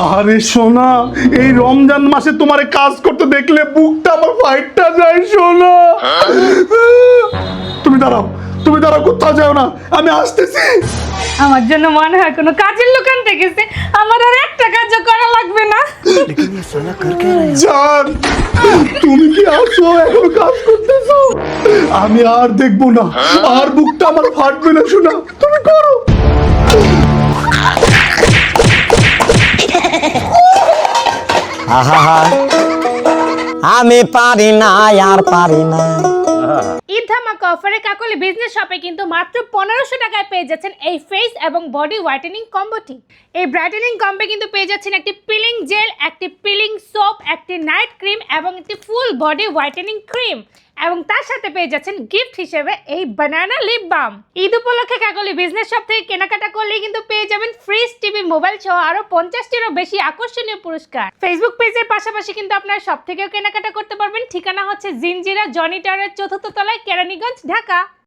আরে সোনা, এই রমজান মাসে তোমারে কাজ করতে দেখলে বুকটা আমার ফাইটটা যায় সোনা। তুমি দাঁড়াও, তুমি দাঁড়াও, কোথাও যাও না, আমি আসতেছি। আমার জন্য মনে হয় কোনো কাজের লোক আনতে গেছে, আমার আর একটা কাজও করা লাগবে না। জান, তুমি কি আসো এখন কাজ করতেছো? আমি আর দেখবো না, আর বুকটা আমার ফাটবে না সোনা, তুমি করো। আহা, আমি পারি না, আর পারি না। ঈদ ধামাকা অফারে কাকলি বিজনেস শপে কিন্তু মাত্র 1500 টাকায় পেয়ে যাচ্ছেন এই ফেস এবং বডি হোয়াইটেনিং কম্বোটি। এই ব্রাইটেনিং কম্বে কিন্তু পেয়ে যাচ্ছেন একটি পিলিং জেল, একটি পিলিং সোপ, একটি নাইট ক্রিম এবং একটি ফুল বডি হোয়াইটেনিং ক্রিম, এবং তার সাথে পেয়ে যাচ্ছেন গিফট হিসেবে এই বানানা লিপ বাম। ঈদ উপলক্ষে কাকলি বিজনেস শপ থেকে কেনাকাটা করলেই কিন্তু পেয়ে যাবেন ফ্রিজ, টিভি, মোবাইল সহ আরো 50টিরও বেশি আকর্ষণীয় পুরস্কার। ফেসবুক পেজের পাশাপাশি কিন্তু আপনারা সব থেকেও কেনাকাটা করতে পারবেন। ঠিকানা হচ্ছে জিনজিরা জনি টাওয়ারের 4র্থ তলায়, কেরানীগঞ্জ, ঢাকা।